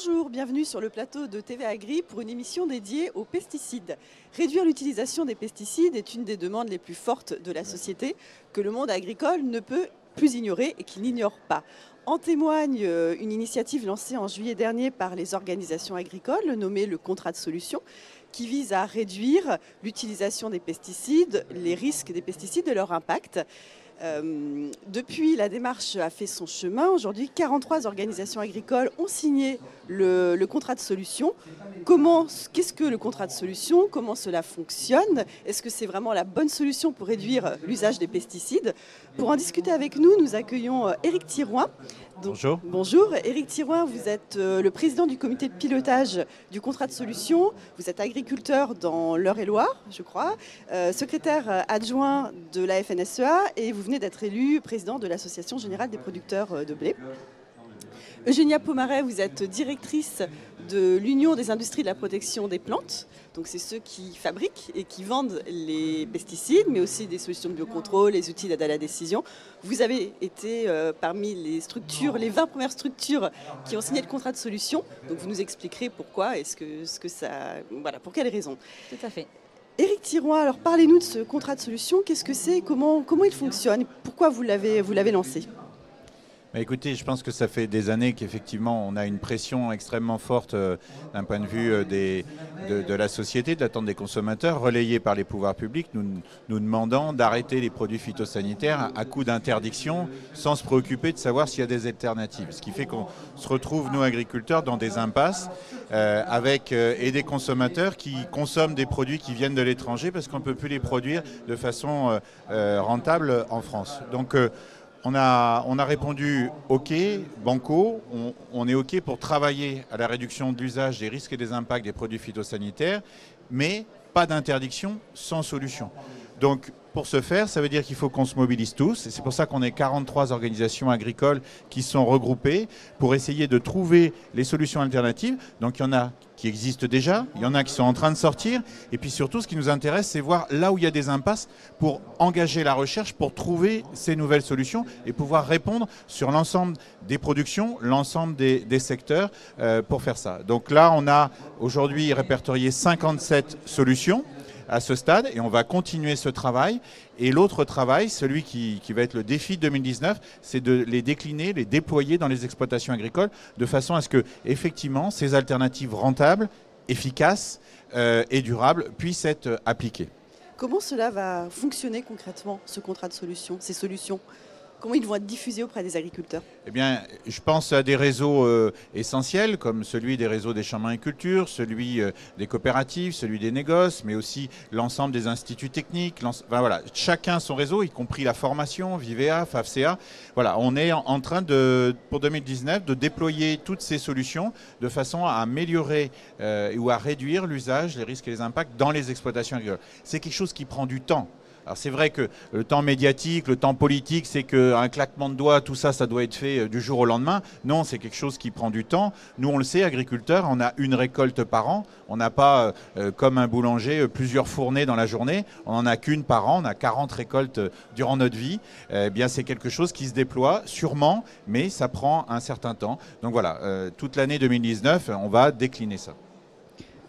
Bonjour, bienvenue sur le plateau de TV Agri pour une émission dédiée aux pesticides. Réduire l'utilisation des pesticides est une des demandes les plus fortes de la société que le monde agricole ne peut plus ignorer et qu'il n'ignore pas. En témoigne une initiative lancée en juillet dernier par les organisations agricoles nommée le contrat de solution qui vise à réduire l'utilisation des pesticides, les risques des pesticides et leur impact. Depuis, la démarche a fait son chemin. Aujourd'hui, 43 organisations agricoles ont signé le contrat de solution. Qu'est-ce que le contrat de solution? Comment cela fonctionne? Est-ce que c'est vraiment la bonne solution pour réduire l'usage des pesticides? Pour en discuter avec nous, nous accueillons Éric Thirouin. Bonjour. Bonjour, Éric Thirouin, vous êtes le président du comité de pilotage du contrat de solution. Vous êtes agriculteur dans l'Eure-et-Loir, je crois, secrétaire adjoint de la FNSEA et vous venez d'être élu président de l'Association générale des producteurs de blé. Eugénia Pomaret, vous êtes directrice de l'Union des industries de la protection des plantes. Donc c'est ceux qui fabriquent et qui vendent les pesticides, mais aussi des solutions de biocontrôle, les outils d'aide à la décision. Vous avez été parmi les structures, les 20 premières structures qui ont signé le contrat de solution. Donc vous nous expliquerez pourquoi et voilà, pour quelles raisons. Tout à fait. Éric Thirouin, alors parlez-nous de ce contrat de solution. Qu'est-ce que c'est? Comment il fonctionne? Pourquoi vous l'avez lancé? Écoutez, je pense que ça fait des années qu'effectivement on a une pression extrêmement forte d'un point de vue de la société, de l'attente des consommateurs, relayée par les pouvoirs publics, nous demandant d'arrêter les produits phytosanitaires à coup d'interdiction sans se préoccuper de savoir s'il y a des alternatives. Ce qui fait qu'on se retrouve, nous agriculteurs, dans des impasses avec des consommateurs qui consomment des produits qui viennent de l'étranger parce qu'on ne peut plus les produire de façon rentable en France. Donc, on a répondu OK, banco, on est OK pour travailler à la réduction de l'usage des risques et des impacts des produits phytosanitaires, mais pas d'interdiction sans solution. Donc pour ce faire, ça veut dire qu'il faut qu'on se mobilise tous. Et c'est pour ça qu'on est 43 organisations agricoles qui sont regroupées pour essayer de trouver les solutions alternatives. Donc il y en a qui existent déjà, il y en a qui sont en train de sortir. Et puis surtout, ce qui nous intéresse, c'est voir là où il y a des impasses pour engager la recherche, pour trouver ces nouvelles solutions et pouvoir répondre sur l'ensemble des productions, l'ensemble des secteurs pour faire ça. Donc là, on a aujourd'hui répertorié 57 solutions à ce stade et on va continuer ce travail. Et l'autre travail, celui qui va être le défi de 2019, c'est de les décliner, les déployer dans les exploitations agricoles de façon à ce que, effectivement, ces alternatives rentables, efficaces et durables puissent être appliquées. Comment cela va fonctionner concrètement, ce contrat de solution, ces solutions? Comment ils vont être diffusés auprès des agriculteurs? Eh bien, je pense à des réseaux essentiels comme celui des réseaux des chambres d'agriculture, celui des coopératives, celui des négoces, mais aussi l'ensemble des instituts techniques. Enfin, voilà, chacun son réseau, y compris la formation, Vivea, FAFCA. Voilà, on est en train pour 2019 de déployer toutes ces solutions de façon à améliorer ou à réduire l'usage, les risques et les impacts dans les exploitations agricoles. C'est quelque chose qui prend du temps. Alors c'est vrai que le temps médiatique, le temps politique, c'est qu'un claquement de doigts, tout ça, ça doit être fait du jour au lendemain. Non, c'est quelque chose qui prend du temps. Nous, on le sait, agriculteurs, on a une récolte par an. On n'a pas, comme un boulanger, plusieurs fournées dans la journée. On n'en a qu'une par an. On a 40 récoltes durant notre vie. Eh bien, c'est quelque chose qui se déploie sûrement, mais ça prend un certain temps. Donc voilà, toute l'année 2019, on va décliner ça.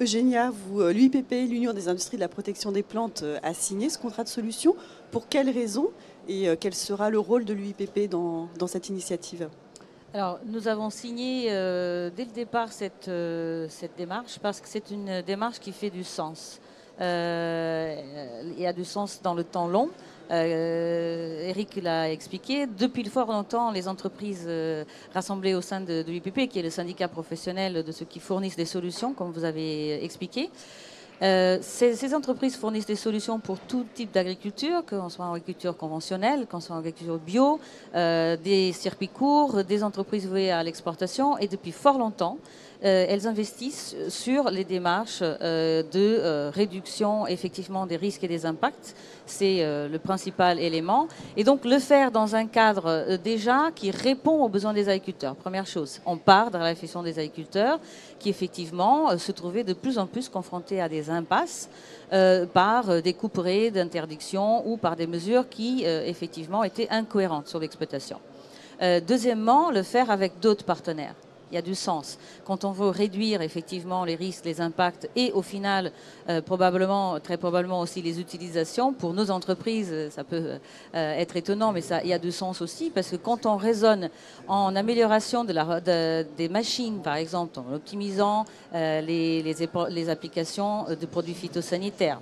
Eugénia, l'UIPP, l'Union des industries de la protection des plantes, a signé ce contrat de solution. Pour quelles raisons et quel sera le rôle de l'UIPP dans cette initiative? Alors, nous avons signé dès le départ cette démarche parce que c'est une démarche qui fait du sens. Il y a du sens dans le temps long. Éric l'a expliqué. Depuis fort longtemps, les entreprises rassemblées au sein de l'UIPP, qui est le syndicat professionnel de ceux qui fournissent des solutions, comme vous avez expliqué, ces entreprises fournissent des solutions pour tout type d'agriculture, qu'on soit en agriculture conventionnelle, qu'on soit en agriculture bio, des circuits courts, des entreprises vouées à l'exportation. Et depuis fort longtemps, elles investissent sur les démarches de réduction effectivement des risques et des impacts. C'est le principal élément. Et donc le faire dans un cadre déjà qui répond aux besoins des agriculteurs. Première chose, on part dans la réflexion des agriculteurs qui effectivement se trouvaient de plus en plus confrontés à des impasses par des couperets d'interdiction ou par des mesures qui effectivement étaient incohérentes sur l'exploitation. Deuxièmement, le faire avec d'autres partenaires. il y a du sens. Quand on veut réduire effectivement les risques, les impacts et au final, probablement, très probablement aussi les utilisations, pour nos entreprises, ça peut être étonnant, mais ça, il y a du sens aussi, parce que quand on raisonne en amélioration des machines, par exemple, en optimisant les applications de produits phytosanitaires,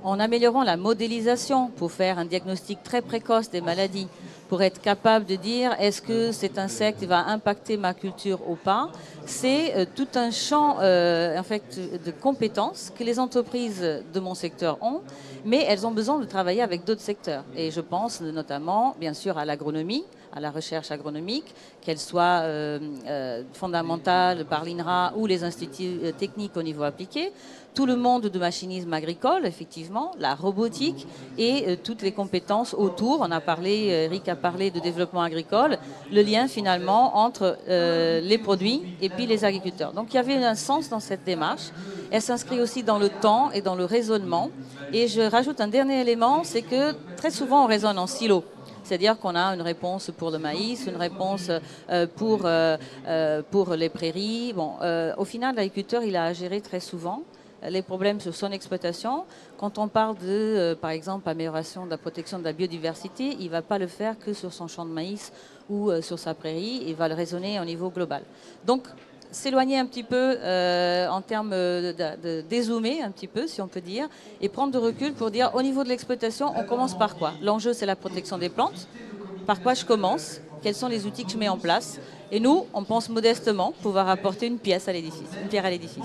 en améliorant la modélisation pour faire un diagnostic très précoce des maladies, pour être capable de dire est-ce que cet insecte va impacter ma culture ou pas, c'est tout un champ en fait, de compétences que les entreprises de mon secteur ont, mais elles ont besoin de travailler avec d'autres secteurs. Et je pense notamment, bien sûr, à l'agronomie, à la recherche agronomique, qu'elle soit fondamentale par l'INRA ou les instituts techniques au niveau appliqué, tout le monde du machinisme agricole, effectivement, la robotique et toutes les compétences autour. On a parlé, Eric a parlé de développement agricole, le lien finalement entre les produits et puis les agriculteurs. Donc il y avait un sens dans cette démarche. Elle s'inscrit aussi dans le temps et dans le raisonnement. Et je rajoute un dernier élément, c'est que très souvent on raisonne en silo. C'est-à-dire qu'on a une réponse pour le maïs, une réponse pour les prairies. Bon, au final, l'agriculteur, il a à gérer très souvent les problèmes sur son exploitation. Quand on parle de, par exemple, amélioration de la protection de la biodiversité, il ne va pas le faire que sur son champ de maïs ou sur sa prairie, il va le raisonner au niveau global. Donc, s'éloigner un petit peu en termes de dézoomer un petit peu, si on peut dire, et prendre de recul pour dire, au niveau de l'exploitation, on commence par quoi? L'enjeu, c'est la protection des plantes. Par quoi je commence? Quels sont les outils que je mets en place? Et nous, on pense modestement pouvoir apporter une pierre à l'édifice.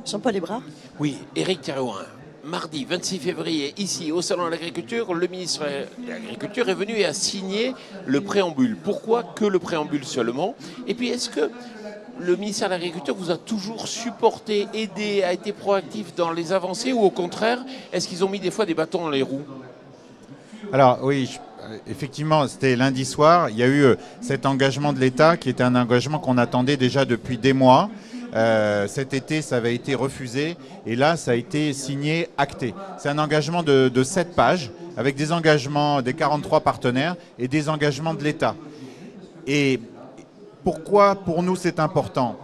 Jean-Paul Hébrard. Oui, Éric Thérouin. Mardi 26 février, ici au Salon de l'Agriculture, le ministre de l'Agriculture est venu et a signé le préambule. Pourquoi que le préambule seulement? Et puis, est-ce que le ministère de l'Agriculture vous a toujours supporté, aidé, a été proactif dans les avancées ou au contraire, est-ce qu'ils ont mis des fois des bâtons dans les roues? Alors oui, effectivement, c'était lundi soir. Il y a eu cet engagement de l'État qui était un engagement qu'on attendait déjà depuis des mois. Cet été, ça avait été refusé et là, ça a été signé, acté. C'est un engagement de 7 pages avec des engagements des 43 partenaires et des engagements de l'État. Et pourquoi pour nous c'est important?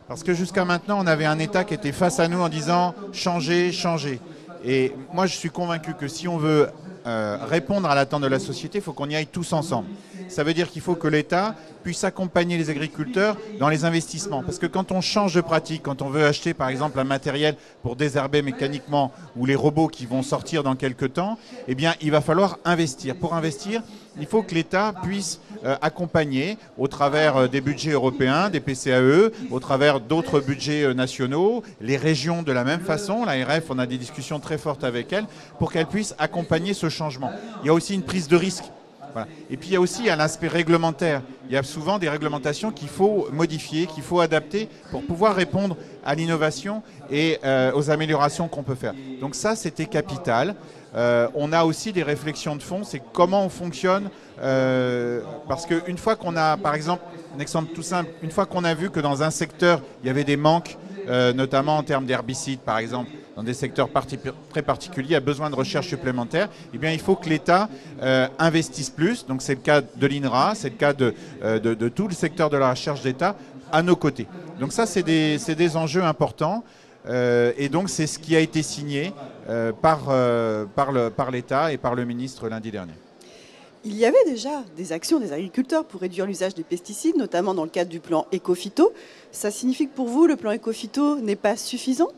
Parce que jusqu'à maintenant, on avait un État qui était face à nous en disant « changez, changez ». Et moi, je suis convaincu que si on veut répondre à l'attente de la société, il faut qu'on y aille tous ensemble. Ça veut dire qu'il faut que l'État puisse accompagner les agriculteurs dans les investissements. Parce que quand on change de pratique, quand on veut acheter par exemple un matériel pour désherber mécaniquement ou les robots qui vont sortir dans quelques temps, eh bien il va falloir investir. Pour investir, il faut que l'État puisse accompagner au travers des budgets européens, des PCAE, au travers d'autres budgets nationaux, les régions de la même façon. L'ARF, on a des discussions très fortes avec elle pour qu'elle puisse accompagner ce changement. Il y a aussi une prise de risque. Voilà. Et puis il y a aussi l'aspect réglementaire. Il y a souvent des réglementations qu'il faut modifier, qu'il faut adapter pour pouvoir répondre à l'innovation et aux améliorations qu'on peut faire. Donc ça, c'était capital. On a aussi des réflexions de fond, c'est comment on fonctionne. Parce qu'une fois qu'on a, par exemple, un exemple tout simple, une fois qu'on a vu que dans un secteur, il y avait des manques, notamment en termes d'herbicides, par exemple, dans des secteurs très particuliers, a besoin de recherche supplémentaire, eh bien, il faut que l'État investisse plus. Donc, c'est le cas de l'INRA, c'est le cas de tout le secteur de la recherche d'État à nos côtés. Donc, ça, c'est des enjeux importants. Et donc, c'est ce qui a été signé par l'État et par le ministre lundi dernier. Il y avait déjà des actions des agriculteurs pour réduire l'usage des pesticides, notamment dans le cadre du plan Écophyto. Ça signifie que pour vous, le plan Écophyto n'est pas suffisant?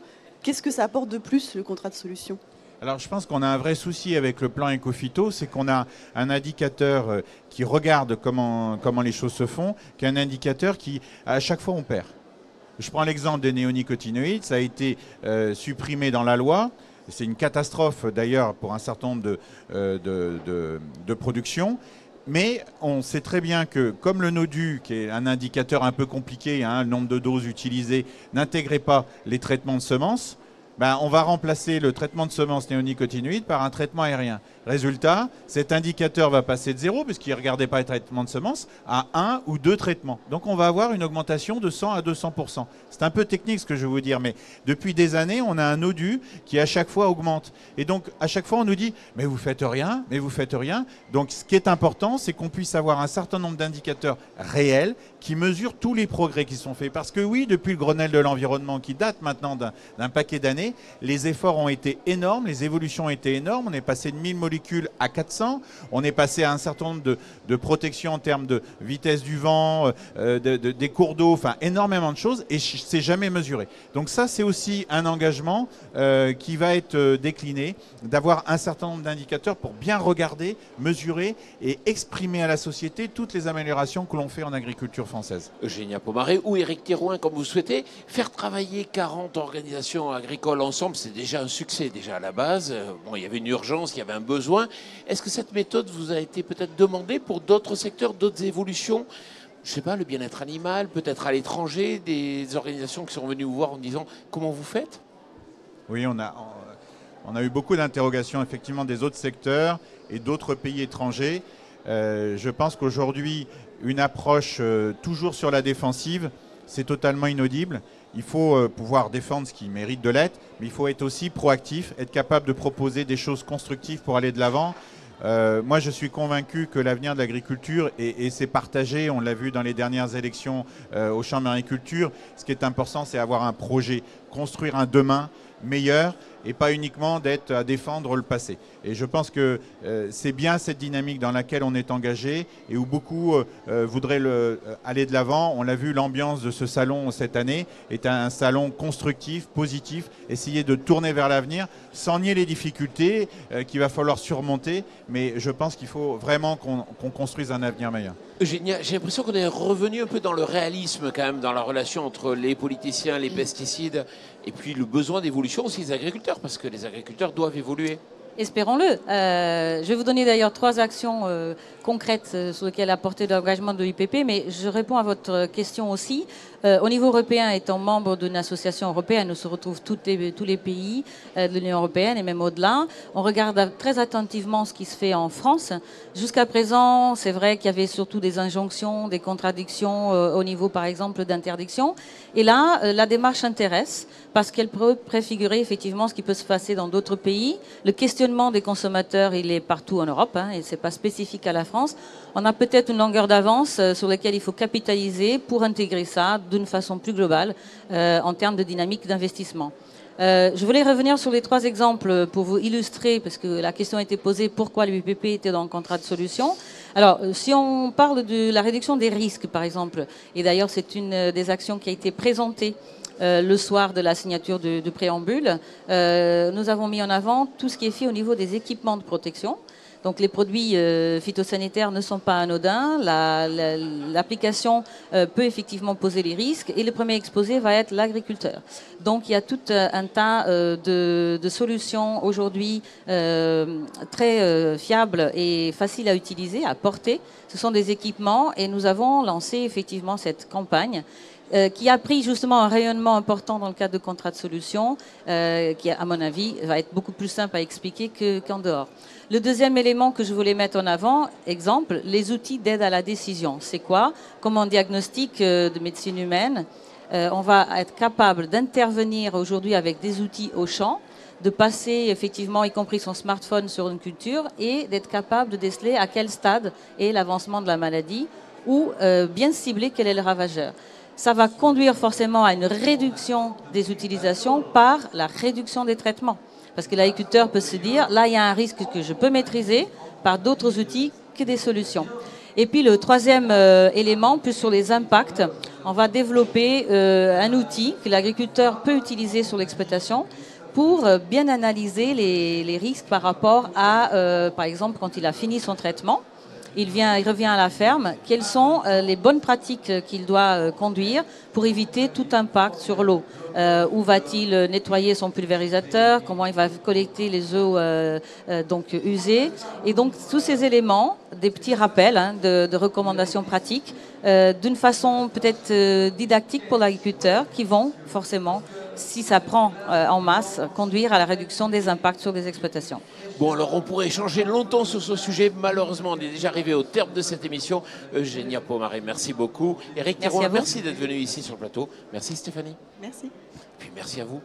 Qu'est-ce que ça apporte de plus, le contrat de solution? Alors je pense qu'on a un vrai souci avec le plan Écophyto, c'est qu'on a un indicateur qui regarde comment les choses se font, qui est un indicateur qui, à chaque fois, on perd. Je prends l'exemple des néonicotinoïdes, ça a été supprimé dans la loi. C'est une catastrophe d'ailleurs pour un certain nombre de productions. Mais on sait très bien que comme le NODU, qui est un indicateur un peu compliqué, le nombre de doses utilisées, n'intégrait pas les traitements de semences, on va remplacer le traitement de semences néonicotinoïdes par un traitement aérien. Résultat, cet indicateur va passer de 0, puisqu'il ne regardait pas les traitements de semences, à 1 ou 2 traitements. Donc on va avoir une augmentation de 100 à 200%. C'est un peu technique ce que je vais vous dire, mais depuis des années, on a un ODU qui à chaque fois augmente. Et donc à chaque fois, on nous dit « mais vous faites rien, mais vous faites rien ». Donc ce qui est important, c'est qu'on puisse avoir un certain nombre d'indicateurs réels qui mesurent tous les progrès qui sont faits. Parce que oui, depuis le Grenelle de l'environnement qui date maintenant d'un paquet d'années, les efforts ont été énormes, les évolutions ont été énormes. On est passé de 1000 molécules à 400. On est passé à un certain nombre de protections en termes de vitesse du vent, des cours d'eau, enfin énormément de choses, et c'est jamais mesuré. Donc ça, c'est aussi un engagement qui va être décliné, d'avoir un certain nombre d'indicateurs pour bien regarder, mesurer et exprimer à la société toutes les améliorations que l'on fait en agriculture française. Eugénia Pomaré ou Éric Thérouin, comme vous souhaitez. Faire travailler 40 organisations agricoles ensemble, c'est déjà un succès, déjà à la base. Bon, il y avait une urgence, il y avait un besoin. Est-ce que cette méthode vous a été peut-être demandée pour d'autres secteurs, d'autres évolutions? Je ne sais pas, le bien-être animal, peut-être à l'étranger, des organisations qui sont venues vous voir en disant comment vous faites? Oui, on a eu beaucoup d'interrogations effectivement des autres secteurs et d'autres pays étrangers. Je pense qu'aujourd'hui, une approche toujours sur la défensive, c'est totalement inaudible. Il faut pouvoir défendre ce qui mérite de l'être, mais il faut être aussi proactif, être capable de proposer des choses constructives pour aller de l'avant. Moi, je suis convaincu que l'avenir de l'agriculture, et c'est partagé, on l'a vu dans les dernières élections au Champ de l'agriculture, ce qui est important, c'est avoir un projet, construire un demain meilleur et pas uniquement d'être à défendre le passé. Et je pense que c'est bien cette dynamique dans laquelle on est engagé et où beaucoup voudraient aller de l'avant. On l'a vu, l'ambiance de ce salon cette année est un salon constructif, positif, essayer de tourner vers l'avenir sans nier les difficultés qu'il va falloir surmonter, mais je pense qu'il faut vraiment qu'on construise un avenir meilleur. Eugénia, j'ai l'impression qu'on est revenu un peu dans le réalisme quand même, dans la relation entre les politiciens, les pesticides et puis le besoin d'évolution aussi des agriculteurs, parce que les agriculteurs doivent évoluer. Espérons-le. Je vais vous donner d'ailleurs 3 actions concrètes sur lesquelles apporter de l'engagement de l'UPP, mais je réponds à votre question aussi. Au niveau européen, étant membre d'une association européenne, où se retrouvent tous les pays de l'Union européenne et même au-delà. On regarde très attentivement ce qui se fait en France. Jusqu'à présent, c'est vrai qu'il y avait surtout des injonctions, des contradictions au niveau, par exemple, d'interdiction. Et là, la démarche intéresse parce qu'elle peut préfigurer effectivement ce qui peut se passer dans d'autres pays. Le questionnement des consommateurs, il est partout en Europe, et c'est pas spécifique à la France. On a peut-être une longueur d'avance sur laquelle il faut capitaliser pour intégrer ça d'une façon plus globale en termes de dynamique d'investissement. Je voulais revenir sur les 3 exemples pour vous illustrer, parce que la question a été posée, pourquoi l'UPP était dans le contrat de solution. Alors, si on parle de la réduction des risques, par exemple, et d'ailleurs c'est une des actions qui a été présentée le soir de la signature du préambule, nous avons mis en avant tout ce qui est fait au niveau des équipements de protection. Donc les produits phytosanitaires ne sont pas anodins, l'application peut effectivement poser les risques et le premier exposé va être l'agriculteur. Donc il y a tout un tas de solutions aujourd'hui très fiables et faciles à utiliser, à porter. Ce sont des équipements et nous avons lancé effectivement cette campagne qui a pris justement un rayonnement important dans le cadre de contrat de solution, qui, à mon avis, va être beaucoup plus simple à expliquer qu'en dehors. Le deuxième élément que je voulais mettre en avant, exemple, les outils d'aide à la décision. C'est quoi? Comme en diagnostic de médecine humaine, on va être capable d'intervenir aujourd'hui avec des outils au champ, de passer effectivement, y compris son smartphone, sur une culture et d'être capable de déceler à quel stade est l'avancement de la maladie ou bien cibler quel est le ravageur. Ça va conduire forcément à une réduction des utilisations par la réduction des traitements. Parce que l'agriculteur peut se dire, là, il y a un risque que je peux maîtriser par d'autres outils que des solutions. Et puis le troisième élément, plus sur les impacts, on va développer un outil que l'agriculteur peut utiliser sur l'exploitation pour bien analyser les risques par rapport à, par exemple, quand il a fini son traitement. Il revient à la ferme. Quelles sont les bonnes pratiques qu'il doit conduire pour éviter tout impact sur l'eau? Où va-t-il nettoyer son pulvérisateur? Comment il va collecter les eaux donc usées? Et donc tous ces éléments, des petits rappels de recommandations pratiques, d'une façon peut-être didactique pour l'agriculteur, qui vont forcément si ça prend en masse, conduire à la réduction des impacts sur les exploitations. Bon, alors on pourrait échanger longtemps sur ce sujet. Malheureusement, on est déjà arrivé au terme de cette émission. Eugénia Pomaré, merci beaucoup. Éric Théroin, merci d'être venu ici sur le plateau. Merci Stéphanie. Merci. Puis merci à vous.